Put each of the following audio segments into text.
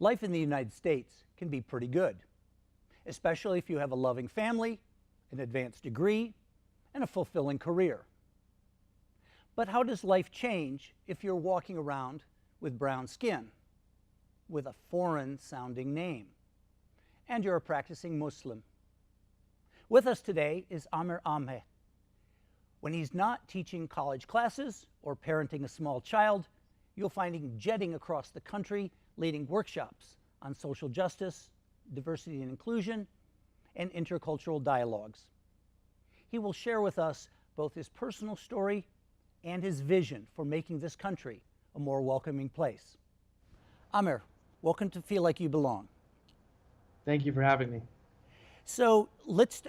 Life in the United States can be pretty good, especially if you have a loving family, an advanced degree, and a fulfilling career. But how does life change if you're walking around with brown skin, with a foreign sounding name, and you're a practicing Muslim? With us today is Amer Ahmed. When he's not teaching college classes or parenting a small child, you'll find him jetting across the country, leading workshops on social justice, diversity and inclusion, and intercultural dialogues. He will share with us both his personal story and his vision for making this country a more welcoming place. Amer, welcome to Feel Like You Belong. Thank you for having me. So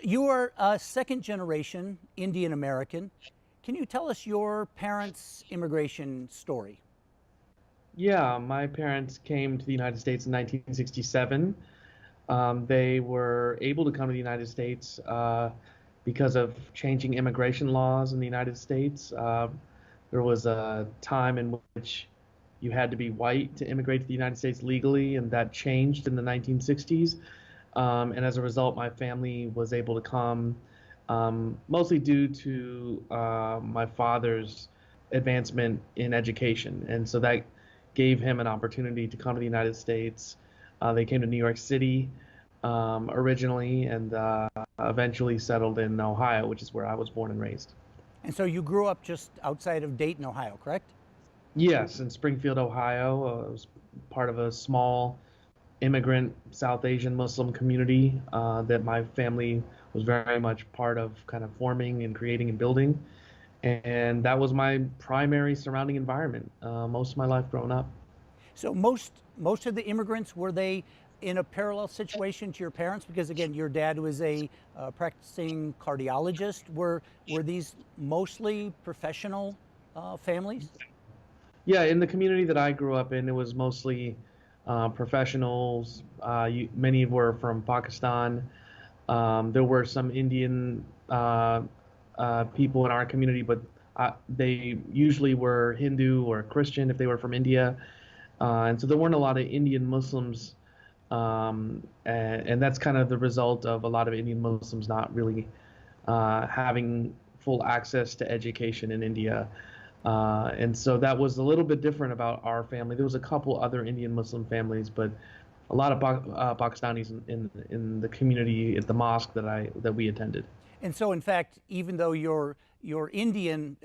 you are a second generation Indian American. Can you tell us your parents' immigration story? Yeah, my parents came to the United States in 1967. They were able to come to the United States because of changing immigration laws in the United States. There was a time in which you had to be white to immigrate to the United States legally, and that changed in the 1960s. And as a result, my family was able to come mostly due to my father's advancement in education. And so that gave him an opportunity to come to the United States. They came to New York City originally and eventually settled in Ohio, which is where I was born and raised. And so you grew up just outside of Dayton, Ohio, correct? Yes, in Springfield, Ohio. I was part of a small immigrant South Asian Muslim community that my family was very much part of kind of forming and creating and building. And that was my primary surrounding environment most of my life growing up. So most of the immigrants, were they in a parallel situation to your parents? Because again, your dad was a practicing cardiologist. Were these mostly professional families? Yeah, in the community that I grew up in, it was mostly professionals. Many were from Pakistan. There were some Indian people in our community, but they usually were Hindu or Christian if they were from India. And so there weren't a lot of Indian Muslims. And that's kind of the result of a lot of Indian Muslims not really having full access to education in India. And so that was a little bit different about our family. There was a couple other Indian Muslim families, but a lot of Pakistanis in the community at the mosque that we attended. And so, in fact, even though you're Indian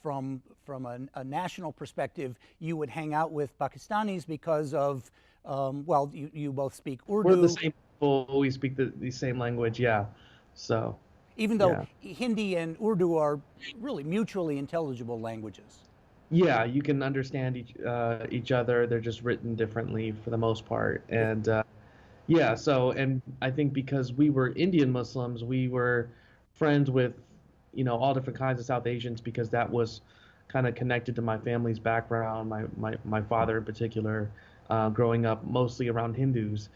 from a national perspective, you would hang out with Pakistanis because of well, you both speak Urdu. We're the same people. We speak the same language. Yeah. So. Even though Yeah. Hindi and Urdu are really mutually intelligible languages. Yeah, you can understand each other. They're just written differently for the most part. And yeah, so and I think because we were Indian Muslims, we were friends with all different kinds of South Asians because that was kind of connected to my family's background. My father in particular, growing up mostly around Hindus,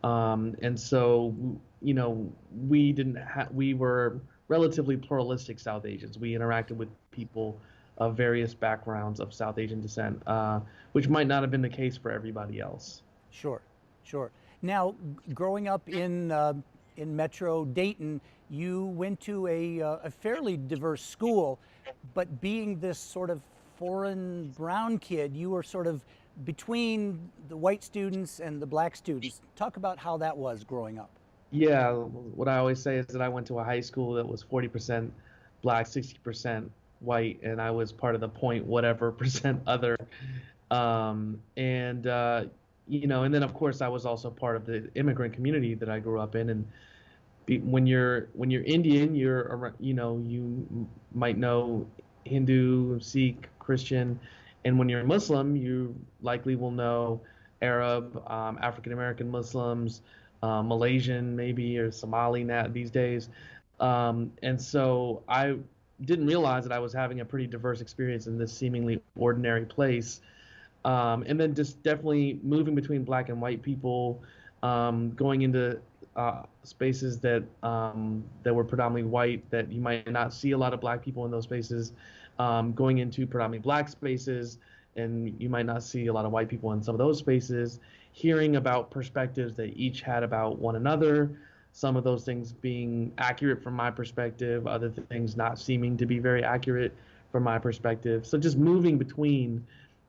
and so we were relatively pluralistic South Asians. We interacted with people of various backgrounds of South Asian descent, which might not have been the case for everybody else. Sure, sure. Now, growing up in Metro Dayton, you went to a fairly diverse school, but being this sort of foreign brown kid, you were sort of between the white students and the black students. Talk about how that was growing up. Yeah, what I always say is that I went to a high school that was 40% black, 60% white, and I was part of the point whatever percent other. And then of course I was also part of the immigrant community that I grew up in. And when you're Indian, you might know Hindu, Sikh, Christian, and when you're Muslim, you likely will know Arab, African American Muslims, Malaysian maybe, or Somali now these days. And so I didn't realize that I was having a pretty diverse experience in this seemingly ordinary place. And then just definitely moving between black and white people, going into spaces that were predominantly white, that you might not see a lot of black people in those spaces, going into predominantly black spaces, and you might not see a lot of white people in some of those spaces. hearing about perspectives they each had about one another, some of those things being accurate from my perspective, other things not seeming to be very accurate from my perspective. So just moving between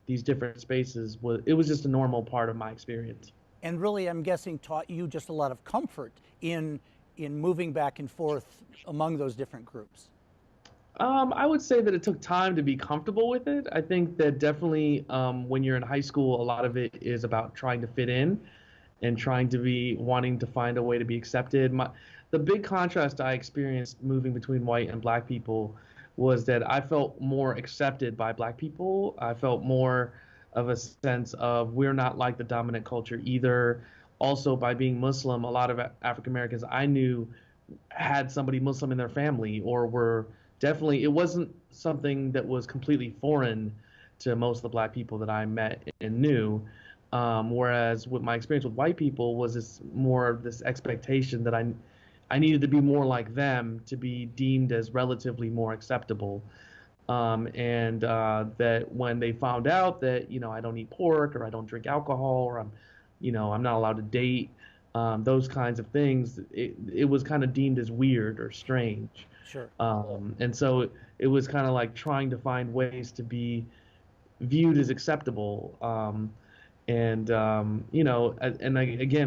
these different spaces was just a normal part of my experience. And really, I'm guessing, taught you just a lot of comfort in moving back and forth among those different groups. I would say that it took time to be comfortable with it. I think that definitely when you're in high school, a lot of it is about trying to fit in and trying to be wanting to find a way to be accepted. The big contrast I experienced moving between white and black people was that I felt more accepted by black people. I felt more of a sense of we're not like the dominant culture either. Also, by being Muslim, a lot of African Americans I knew had somebody Muslim in their family or were definitely, it wasn't something that was completely foreign to most of the black people that I met and knew. Whereas with my experience with white people was this more of this expectation that I needed to be more like them to be deemed as relatively more acceptable. And that when they found out that, I don't eat pork or I don't drink alcohol or I'm not allowed to date, those kinds of things, it was kind of deemed as weird or strange. Sure. And so it was kind of like trying to find ways to be viewed as acceptable. Again,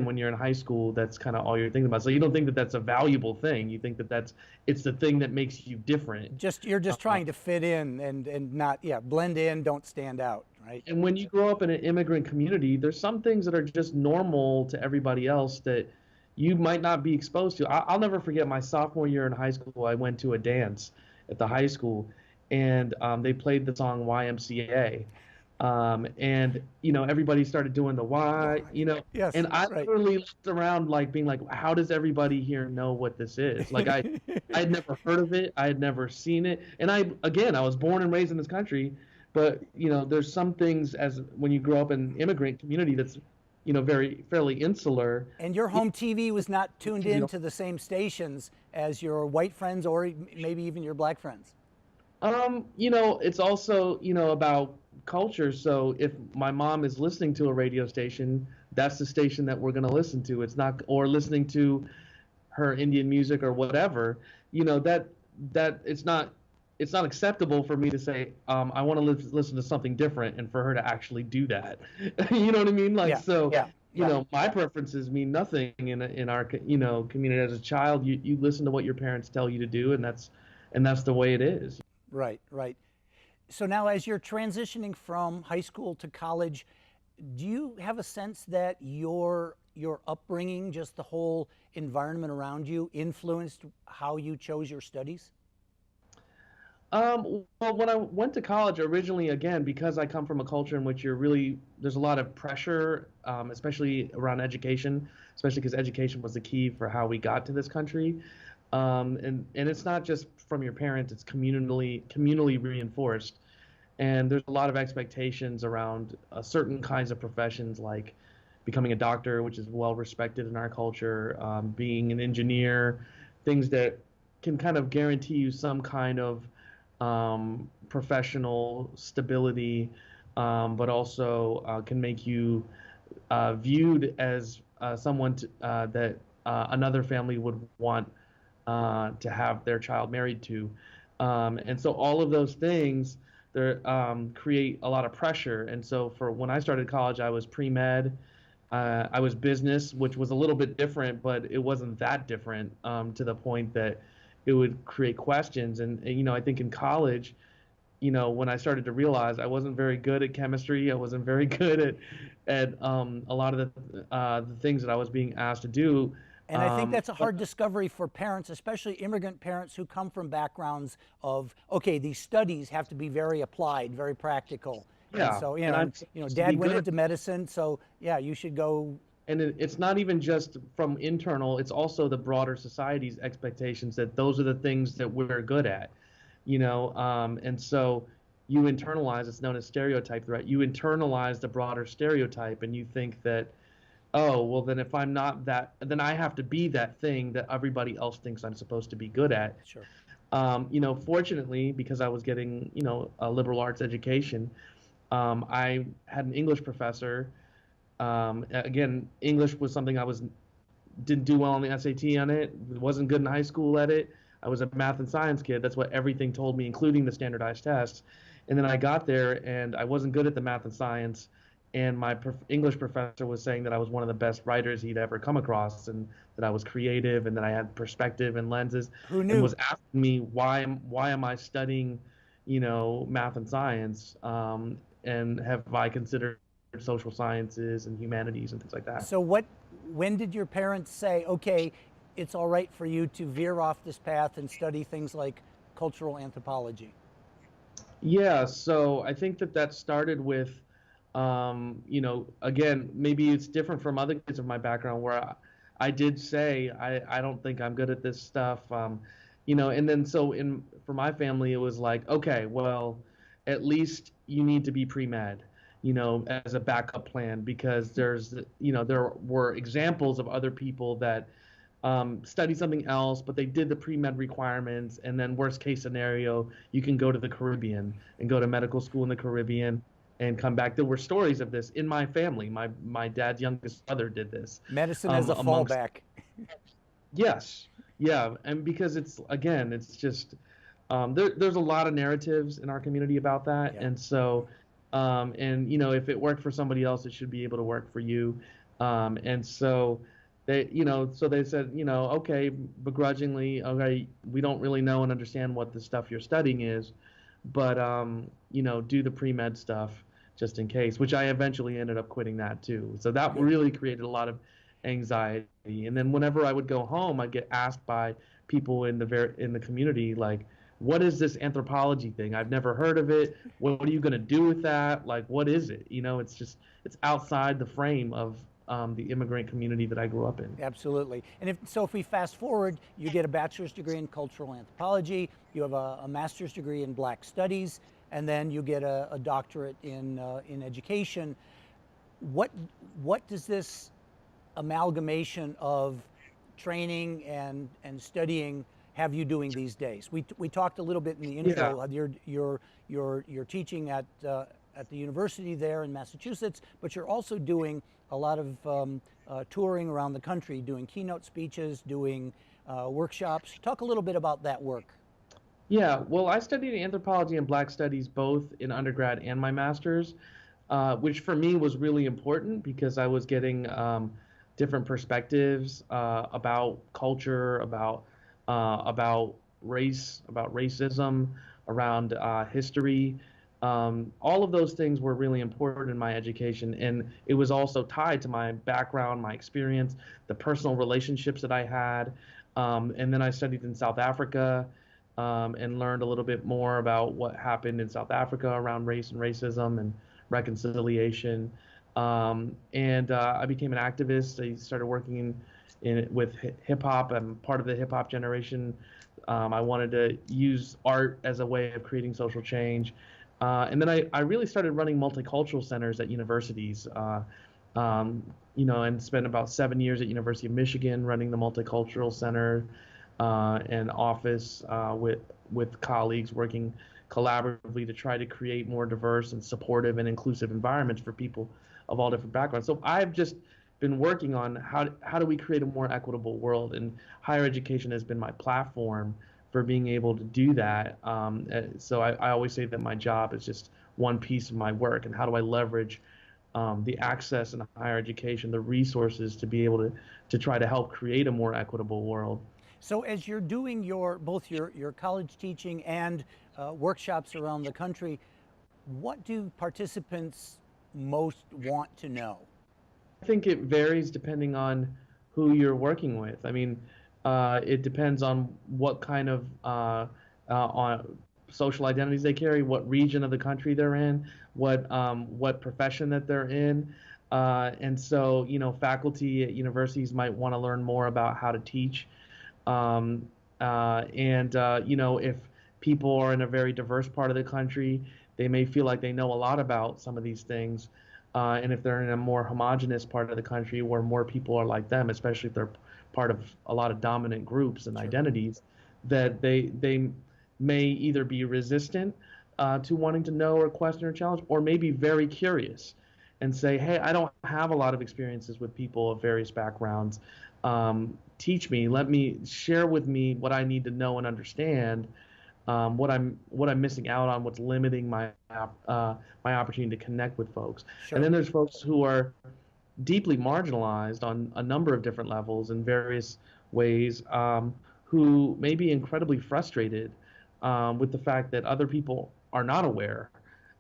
when you're in high school, that's kind of all you're thinking about. So you don't think that that's a valuable thing. You think that it's the thing that makes you different. You're just trying to fit in and not, blend in, don't stand out, right? And when you grow up in an immigrant community, there's some things that are just normal to everybody else that you might not be exposed to. I'll never forget my sophomore year in high school. I went to a dance at the high school, and they played the song YMCA. Everybody stared doing the Y, Yes, and I right. literally looked around like being like, how does everybody here know what this is? Like I had never heard of it. I had never seen it. And I was born and raised in this country, but there's some things as when you grow up in an immigrant community that's, fairly insular. And your home TV was not tuned in to the same stations as your white friends or maybe even your black friends. It's also, about culture. So if my mom is listening to a radio station, that's the station that we're going to listen to. It's not, or listening to her Indian music or whatever, that it's not acceptable for me to say, I want to listen to something different and for her to actually do that. You know what I mean? My preferences mean nothing in our, community. As a child, you listen to what your parents tell you to do, and that's the way it is. Right, right. So now as you're transitioning from high school to college, do you have a sense that your upbringing, just the whole environment around you, influenced how you chose your studies? Well, when I went to college originally, again, because I come from a culture in which there's a lot of pressure, especially around education, especially because education was the key for how we got to this country. And it's not just from your parents, it's communally reinforced. And there's a lot of expectations around certain kinds of professions like becoming a doctor, which is well respected in our culture, being an engineer, things that can kind of guarantee you some kind of professional stability, but also can make you viewed as someone that another family would want to have their child married to. And so all of those things create a lot of pressure. And so for when I started college, I was pre-med. I was business, which was a little bit different, but it wasn't that different to the point that it would create questions. And I think in college, when I started to realize I wasn't very good at chemistry, I wasn't very good at a lot of the things that I was being asked to do. And I think that's a hard discovery for parents, especially immigrant parents who come from backgrounds of, okay, these studies have to be very applied, very practical. Yeah. And so, to Dad be went good. into medicine, so yeah, you should go. And it's not even just from internal, it's also the broader society's expectations that those are the things that we're good at, and so you internalize, it's known as stereotype threat. You internalize the broader stereotype and you think that, oh, well, then if I'm not that, then I have to be that thing that everybody else thinks I'm supposed to be good at. Sure. Fortunately, because I was getting, a liberal arts education, I had an English professor Again, English was something didn't do well on the SAT on it. Wasn't good in high school at it. I was a math and science kid. That's what everything told me, including the standardized tests. And then I got there and I wasn't good at the math and science. And my English professor was saying that I was one of the best writers he'd ever come across, and that I was creative, and that I had perspective and lenses, Who and knew? was asking me why am I studying, math and science, and have I considered social sciences and humanities and things like that. So when did your parents say, okay, it's all right for you to veer off this path and study things like cultural anthropology? Yeah, so I think that started with, again, maybe it's different from other kids of my background where I did say I don't think I'm good at this stuff, and then so for my family it was like, okay, well, at least you need to be pre-med, as a backup plan, because there were examples of other people that study something else, but they did the pre-med requirements, and then worst case scenario, you can go to the Caribbean and go to medical school in the Caribbean and come back. There were stories of this in my family. My dad's youngest brother did this. Medicine as a Amongst fallback. Yes, yeah, and because it's just there's a lot of narratives in our community about that, Yeah. and so if it worked for somebody else, it should be able to work for you, and so they said, okay, begrudgingly, okay, we don't really know and understand what the stuff you're studying is, but do the pre-med stuff just in case, which I eventually ended up quitting that too. So that Good. really created a lot of anxiety. And then whenever I would go home, I'd get asked by people in the community, like, what is this anthropology thing? I've never heard of it. What are you going to do with that? Like, what is it? It's outside the frame of the immigrant community that I grew up in. Absolutely. And if we fast forward, you get a bachelor's degree in cultural anthropology, you have a master's degree in Black studies, and then you get a doctorate in education. What does this amalgamation of training and studying have you doing these days? We talked a little bit in the intro. Yeah. You're teaching at the university there in Massachusetts, but you're also doing a lot of touring around the country, doing keynote speeches, doing workshops. Talk a little bit about that work. Yeah, well, I studied anthropology and Black studies both in undergrad and my master's, which for me was really important because I was getting different perspectives about culture, about race, about racism, around history. All of those things were really important in my education, and it was also tied to my background, my experience, the personal relationships that I had. And then I studied in South Africa, and learned a little bit more about what happened in South Africa around race and racism and reconciliation. And I became an activist. I started working with hip hop. I'm part of the hip hop generation. I wanted to use art as a way of creating social change. And then I really started running multicultural centers at universities, and spent about 7 years at University of Michigan running the multicultural center and office with colleagues working collaboratively to try to create more diverse and supportive and inclusive environments for people of all different backgrounds. So I've just been working on how do we create a more equitable world, and higher education has been my platform for being able to do that. So I always say that my job is just one piece of my work, and how do I leverage the access in higher education, the resources to be able to try to help create a more equitable world. So as you're doing both your college teaching and workshops around the country, what do participants most want to know? I think it varies depending on who you're working with. I mean, it depends on what kind of on social identities they carry, what region of the country they're in, what profession that they're in. And so, faculty at universities might want to learn more about how to teach. If people are in a very diverse part of the country, they may feel like they know a lot about some of these things. And if they're in a more homogenous part of the country where more people are like them, especially if they're part of a lot of dominant groups and Sure. identities, that they may either be resistant to wanting to know or question or challenge, or maybe very curious. and say, hey, I don't have a lot of experiences with people of various backgrounds. Teach me, let me share with me what I need to know and understand, what I'm missing out on, what's limiting my opportunity to connect with folks. And Sure. then there's folks who are deeply marginalized on a number of different levels in various ways, who may be incredibly frustrated with the fact that other people are not aware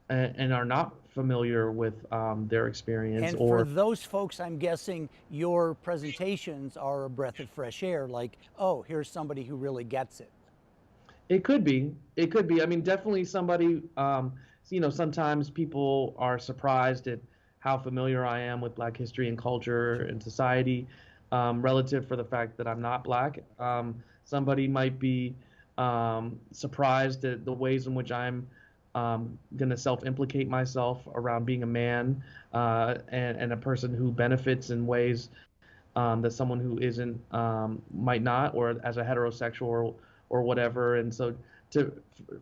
and are not familiar with their experience. And for Or those folks, I'm guessing your presentations are a breath of fresh air, like, oh, here's somebody who really gets it. it could be. I mean, definitely somebody. Sometimes people are surprised at how familiar I am with Black history and culture Sure. and society, relative for the fact that I'm not Black. Somebody might be surprised at the ways in which I'm going to self-implicate myself around being a man, and a person who benefits in ways that someone who isn't, might not, or as a heterosexual, or whatever. And so to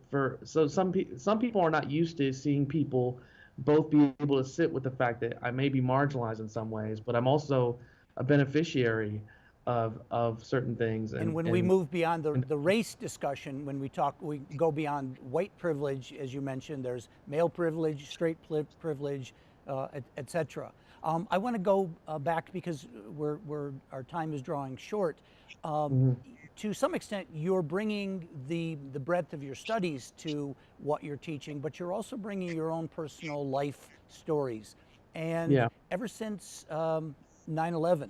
for so some people are not used to seeing people both be able to sit with the fact that I may be marginalized in some ways, but I'm also a beneficiary of certain things. And and when we and, move beyond and the race discussion, when we go beyond white privilege, as you mentioned, there's male privilege, straight privilege, et cetera. I want to go back because our time is drawing short. Um, Mhm. to some extent, you're bringing the breadth of your studies to what you're teaching, but you're also bringing your own personal life stories. And Yeah. ever since 9/11,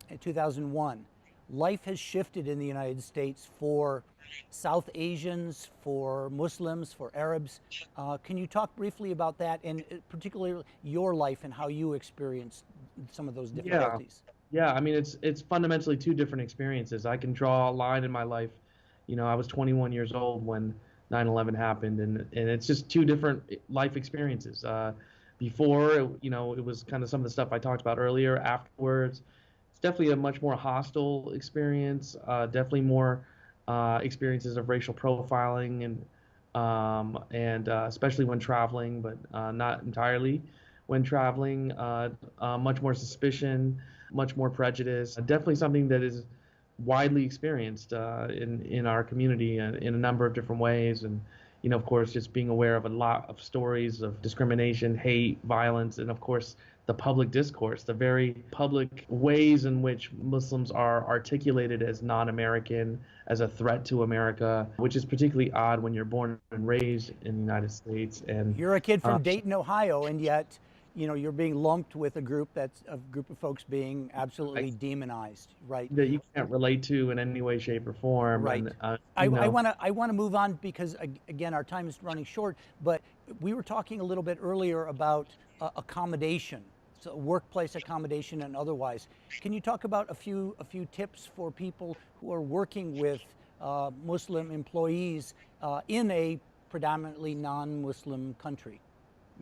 in 2001, life has shifted in the United States for South Asians, for Muslims, for Arabs. Can you talk briefly about that, and particularly your life and how you experienced some of those Yeah. difficulties? Yeah, I mean, it's fundamentally two different experiences. I can draw a line in my life. I was 21 years old when 9/11 happened, and it's just two different life experiences. Before, it was kind of some of the stuff I talked about earlier. Afterwards, it's definitely a much more hostile experience. Definitely more experiences of racial profiling, and especially when traveling, but not entirely when traveling. Much more suspicion, much more prejudice. Definitely something that is widely experienced in our community in a number of different ways. And of course, just being aware of a lot of stories of discrimination, hate, violence, and of course, the public discourse, the very public ways in which Muslims are articulated as non-American, as a threat to America, which is particularly odd when you're born and raised in the United States. And You're a kid uh, from Dayton, Ohio, and yet, you're being lumped with a group of folks being absolutely demonized, right? that you can't relate to in any way, shape, or form. Right. And I want to move on because again our time is running short. But we were talking a little bit earlier about accommodation, so workplace accommodation and otherwise. Can you talk about a few tips for people who are working with Muslim employees in a predominantly non-Muslim country?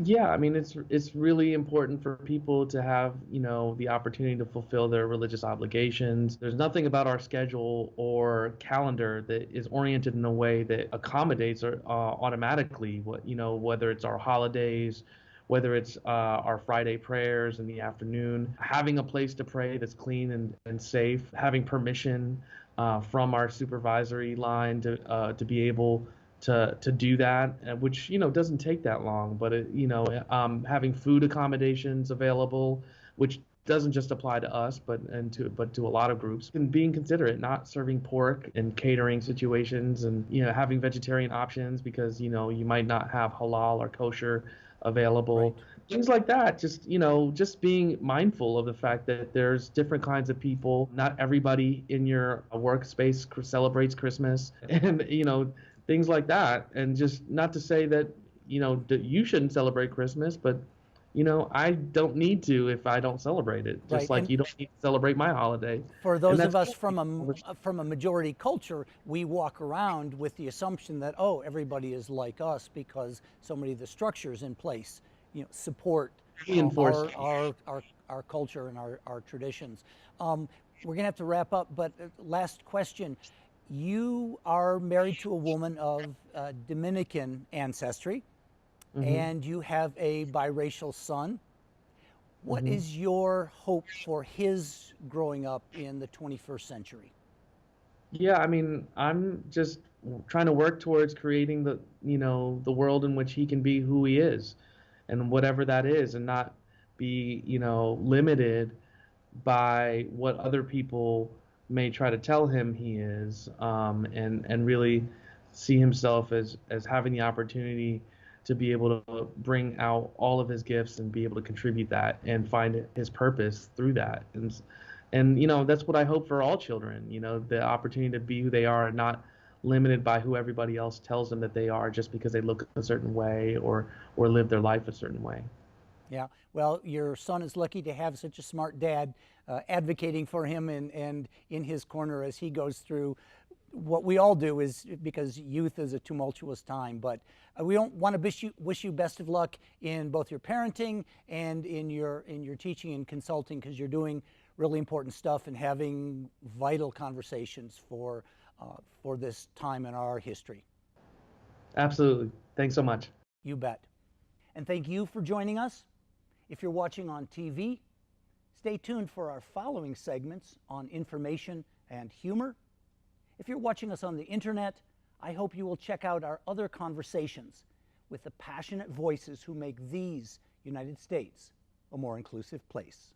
Yeah, I mean, it's really important for people to have, the opportunity to fulfill their religious obligations. There's nothing about our schedule or calendar that is oriented in a way that accommodates or automatically whether it's our holidays, whether it's our Friday prayers in the afternoon, having a place to pray that's clean and safe, having permission from our supervisory line to be able to do that, which doesn't take that long. But having food accommodations available, which doesn't just apply to us, but to a lot of groups, and being considerate, not serving pork in catering situations, and having vegetarian options because you might not have halal or kosher available. Right. Things like that. Just being mindful of the fact that there's different kinds of people. Not everybody in your workspace celebrates Christmas, and things like that. And just not to say that that you shouldn't celebrate Christmas, but I don't need to if I don't celebrate it. Right. Just like And you don't need to celebrate my holiday. for And those of that's us from a majority culture, we walk around with the assumption that, oh, everybody is like us because so many of the structures in place, support reinforced. our culture and our traditions. We're gonna have to wrap up, but last question: you are married to a woman of Dominican ancestry, Hmm. and you have a biracial son. What is your hope for his growing up in the 21st century? Yeah, I mean, I'm just trying to work towards creating the world in which he can be who he is, and whatever that is, and not be, limited by what other people may try to tell him he is, and really see himself as having the opportunity to be able to bring out all of his gifts and be able to contribute that and find his purpose through that. And that's what I hope for all children. The opportunity to be who they are and not limited by who everybody else tells them that they are just because they look a certain way or live their life a certain way. Yeah, well, your son is lucky to have such a smart dad advocating for him and in his corner as he goes through what we all do, is because youth is a tumultuous time. But we don't want to wish you best of luck in both your parenting and in your teaching and consulting, because you're doing really important stuff and having vital conversations for this time in our history. Absolutely. Thanks so much. You bet. And thank you for joining us. If you're watching on TV, stay tuned for our following segments on information and humor. If you're watching us on the internet, I hope you will check out our other conversations with the passionate voices who make these United States a more inclusive place.